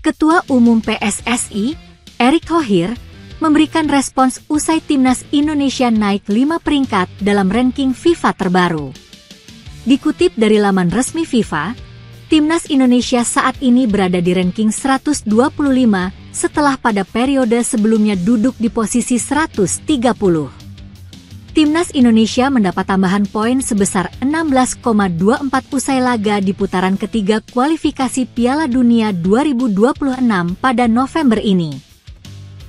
Ketua Umum PSSI, Erick Thohir, memberikan respons usai Timnas Indonesia naik 5 peringkat dalam ranking FIFA terbaru. Dikutip dari laman resmi FIFA, Timnas Indonesia saat ini berada di ranking 125 setelah pada periode sebelumnya duduk di posisi 130. Timnas Indonesia mendapat tambahan poin sebesar 16,24 usai laga di putaran ketiga kualifikasi Piala Dunia 2026 pada November ini.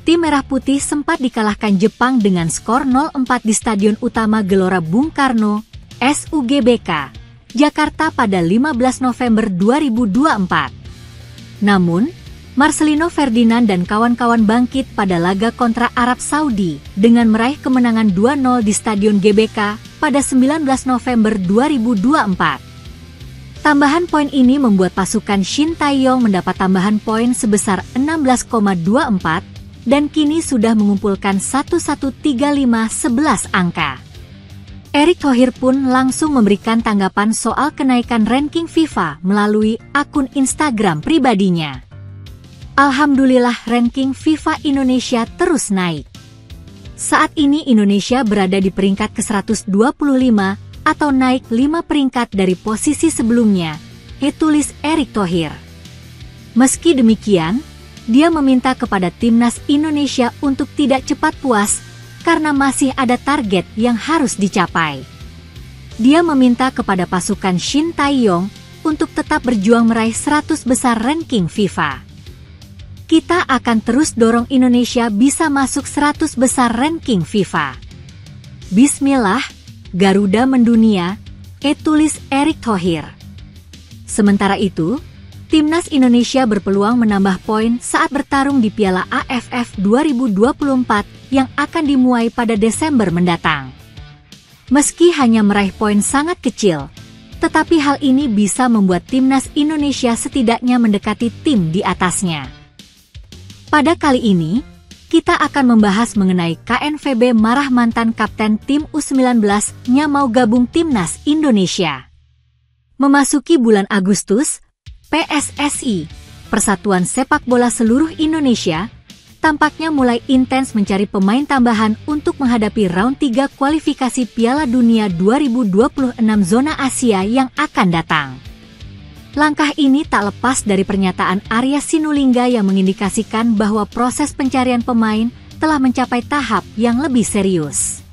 Tim Merah Putih sempat dikalahkan Jepang dengan skor 0-4 di Stadion Utama Gelora Bung Karno, SUGBK, Jakarta pada 15 November 2024. Namun, Marcelino Ferdinand dan kawan-kawan bangkit pada laga kontra Arab Saudi dengan meraih kemenangan 2-0 di Stadion GBK pada 19 November 2024. Tambahan poin ini membuat pasukan Shin Tae-yong mendapat tambahan poin sebesar 16,24 dan kini sudah mengumpulkan 1135-11 angka. Erick Thohir pun langsung memberikan tanggapan soal kenaikan ranking FIFA melalui akun Instagram pribadinya. Alhamdulillah ranking FIFA Indonesia terus naik. Saat ini Indonesia berada di peringkat ke-125 atau naik 5 peringkat dari posisi sebelumnya, tulis Erick Thohir. Meski demikian, dia meminta kepada Timnas Indonesia untuk tidak cepat puas karena masih ada target yang harus dicapai. Dia meminta kepada pasukan Shin Tae-yong untuk tetap berjuang meraih 100 besar ranking FIFA. Kita akan terus dorong Indonesia bisa masuk 100 besar ranking FIFA. Bismillah, Garuda mendunia, tulis Erick Thohir. Sementara itu, Timnas Indonesia berpeluang menambah poin saat bertarung di Piala AFF 2024 yang akan dimulai pada Desember mendatang. Meski hanya meraih poin sangat kecil, tetapi hal ini bisa membuat Timnas Indonesia setidaknya mendekati tim di atasnya. Pada kali ini, kita akan membahas mengenai KNVB marah mantan kapten tim U19-nya mau gabung Timnas Indonesia. Memasuki bulan Agustus, PSSI, Persatuan Sepak Bola Seluruh Indonesia, tampaknya mulai intens mencari pemain tambahan untuk menghadapi round 3 kualifikasi Piala Dunia 2026 zona Asia yang akan datang. Langkah ini tak lepas dari pernyataan Arya Sinulinga yang mengindikasikan bahwa proses pencarian pemain telah mencapai tahap yang lebih serius.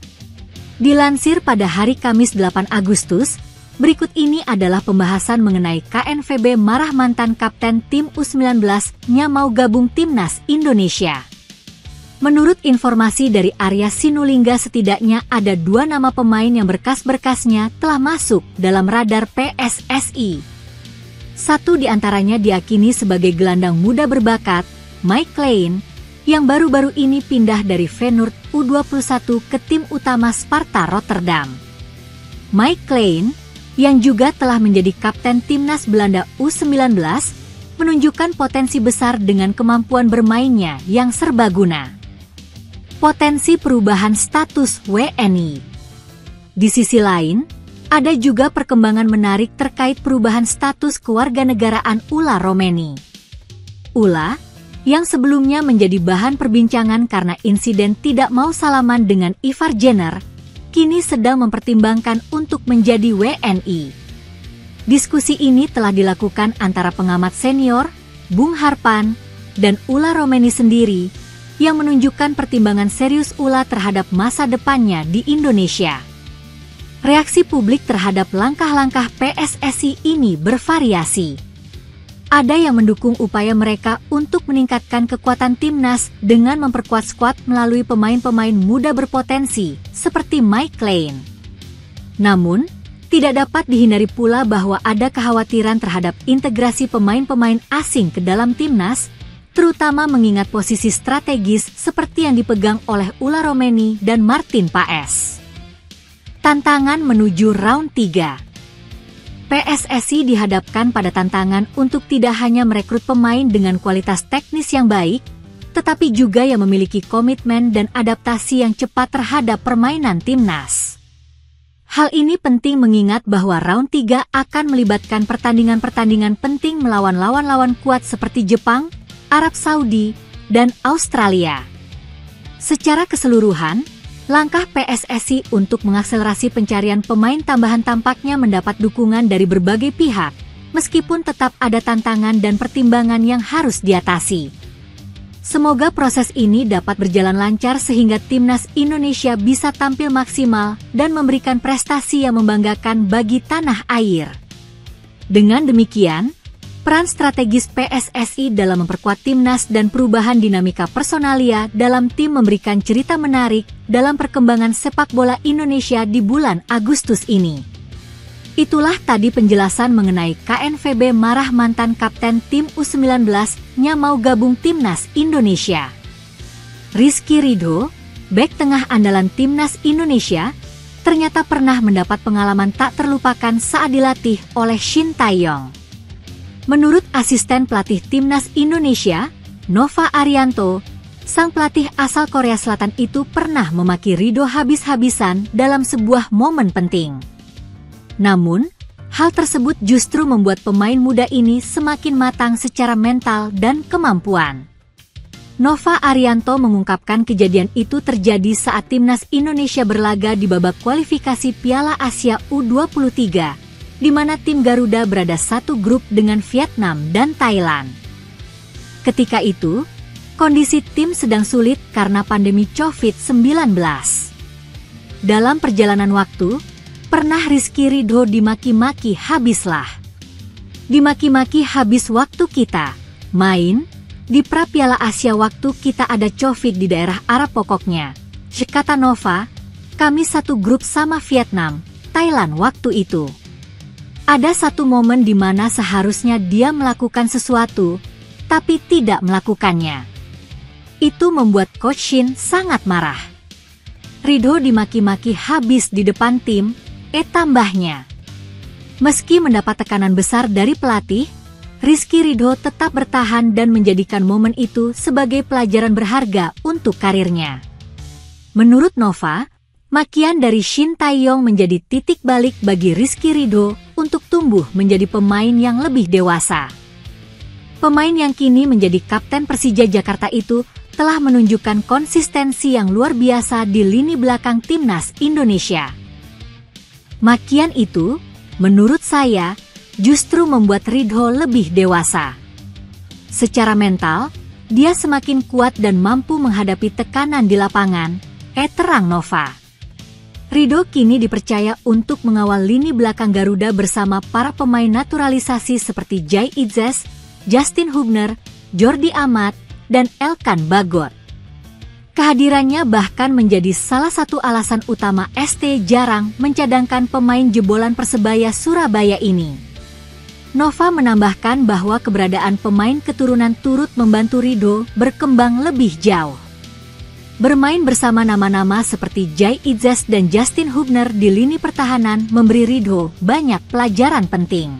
Dilansir pada hari Kamis 8 Agustus, berikut ini adalah pembahasan mengenai KNVB marah mantan kapten tim U19-nya mau gabung Timnas Indonesia. Menurut informasi dari Arya Sinulinga, setidaknya ada 2 nama pemain yang berkas-berkasnya telah masuk dalam radar PSSI. Satu di antaranya diakini sebagai gelandang muda berbakat, Mike Klein, yang baru-baru ini pindah dari Feyenoord U21 ke tim utama Sparta Rotterdam. Mike Klein, yang juga telah menjadi kapten timnas Belanda U19, menunjukkan potensi besar dengan kemampuan bermainnya yang serbaguna. Potensi perubahan status WNI. Di sisi lain, ada juga perkembangan menarik terkait perubahan status kewarganegaraan Ula Romeni. Ula, yang sebelumnya menjadi bahan perbincangan karena insiden tidak mau salaman dengan Ivar Jenner, kini sedang mempertimbangkan untuk menjadi WNI. Diskusi ini telah dilakukan antara pengamat senior, Bung Harpan, dan Ula Romeni sendiri, yang menunjukkan pertimbangan serius Ula terhadap masa depannya di Indonesia. Reaksi publik terhadap langkah-langkah PSSI ini bervariasi. Ada yang mendukung upaya mereka untuk meningkatkan kekuatan timnas dengan memperkuat skuad melalui pemain-pemain muda berpotensi seperti Mike Klein. Namun, tidak dapat dihindari pula bahwa ada kekhawatiran terhadap integrasi pemain-pemain asing ke dalam timnas, terutama mengingat posisi strategis seperti yang dipegang oleh Ula Romeni dan Martin Paes. Tantangan menuju round 3. PSSI dihadapkan pada tantangan untuk tidak hanya merekrut pemain dengan kualitas teknis yang baik, tetapi juga yang memiliki komitmen dan adaptasi yang cepat terhadap permainan timnas. Hal ini penting mengingat bahwa round 3 akan melibatkan pertandingan-pertandingan penting melawan lawan-lawan kuat seperti Jepang, Arab Saudi, dan Australia. Secara keseluruhan, langkah PSSI untuk mengakselerasi pencarian pemain tambahan tampaknya mendapat dukungan dari berbagai pihak, meskipun tetap ada tantangan dan pertimbangan yang harus diatasi. Semoga proses ini dapat berjalan lancar sehingga timnas Indonesia bisa tampil maksimal dan memberikan prestasi yang membanggakan bagi tanah air. Dengan demikian, peran strategis PSSI dalam memperkuat timnas dan perubahan dinamika personalia dalam tim memberikan cerita menarik dalam perkembangan sepak bola Indonesia di bulan Agustus ini. Itulah tadi penjelasan mengenai KNVB marah mantan kapten tim U19-nya mau gabung timnas Indonesia. Rizky Ridho, bek tengah andalan timnas Indonesia, ternyata pernah mendapat pengalaman tak terlupakan saat dilatih oleh Shin Tae-yong. Menurut asisten pelatih timnas Indonesia, Nova Arianto, sang pelatih asal Korea Selatan itu pernah memaki Ridho habis-habisan dalam sebuah momen penting. Namun, hal tersebut justru membuat pemain muda ini semakin matang secara mental dan kemampuan. Nova Arianto mengungkapkan kejadian itu terjadi saat timnas Indonesia berlaga di babak kualifikasi Piala Asia U23, di mana tim Garuda berada satu grup dengan Vietnam dan Thailand. Ketika itu, kondisi tim sedang sulit karena pandemi COVID-19. Dalam perjalanan waktu, pernah Rizky Ridho dimaki-maki habislah. Dimaki-maki habis waktu kita main di pra Piala Asia waktu kita ada COVID di daerah Arab pokoknya. Kata Nova, kami satu grup sama Vietnam, Thailand waktu itu. Ada satu momen di mana seharusnya dia melakukan sesuatu, tapi tidak melakukannya. Itu membuat Coach Shin sangat marah. Ridho dimaki-maki habis di depan tim, tambahnya. Meski mendapat tekanan besar dari pelatih, Rizky Ridho tetap bertahan dan menjadikan momen itu sebagai pelajaran berharga untuk karirnya. Menurut Nova, makian dari Shin Tae-yong menjadi titik balik bagi Rizky Ridho untuk tumbuh menjadi pemain yang lebih dewasa. Pemain yang kini menjadi kapten Persija Jakarta itu telah menunjukkan konsistensi yang luar biasa di lini belakang timnas Indonesia. Makian itu, menurut saya, justru membuat Ridho lebih dewasa. Secara mental, dia semakin kuat dan mampu menghadapi tekanan di lapangan, terang Nova. Ridho kini dipercaya untuk mengawal lini belakang Garuda bersama para pemain naturalisasi seperti Jai Idzes, Justin Hubner, Jordi Amat, dan Elkan Bagot. Kehadirannya bahkan menjadi salah satu alasan utama ST jarang mencadangkan pemain jebolan Persebaya Surabaya ini. Nova menambahkan bahwa keberadaan pemain keturunan turut membantu Ridho berkembang lebih jauh. Bermain bersama nama-nama seperti Jai Idzes dan Justin Hubner di lini pertahanan memberi Ridho banyak pelajaran penting.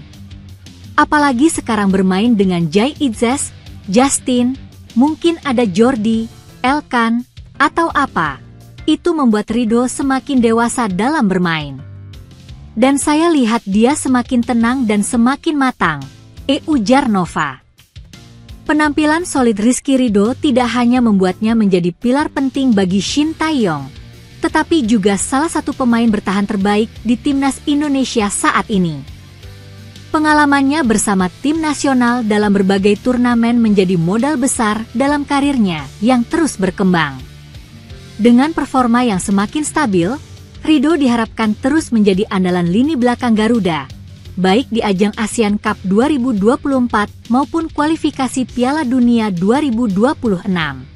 Apalagi sekarang bermain dengan Jai Idzes, Justin, mungkin ada Jordi, Elkan, atau apa. Itu membuat Ridho semakin dewasa dalam bermain. Dan saya lihat dia semakin tenang dan semakin matang, ujar Nova. Penampilan solid Rizky Ridho tidak hanya membuatnya menjadi pilar penting bagi Shin Tae-yong, tetapi juga salah satu pemain bertahan terbaik di timnas Indonesia saat ini. Pengalamannya bersama tim nasional dalam berbagai turnamen menjadi modal besar dalam karirnya yang terus berkembang. Dengan performa yang semakin stabil, Ridho diharapkan terus menjadi andalan lini belakang Garuda, baik di ajang Asian Cup 2024 maupun kualifikasi Piala Dunia 2026.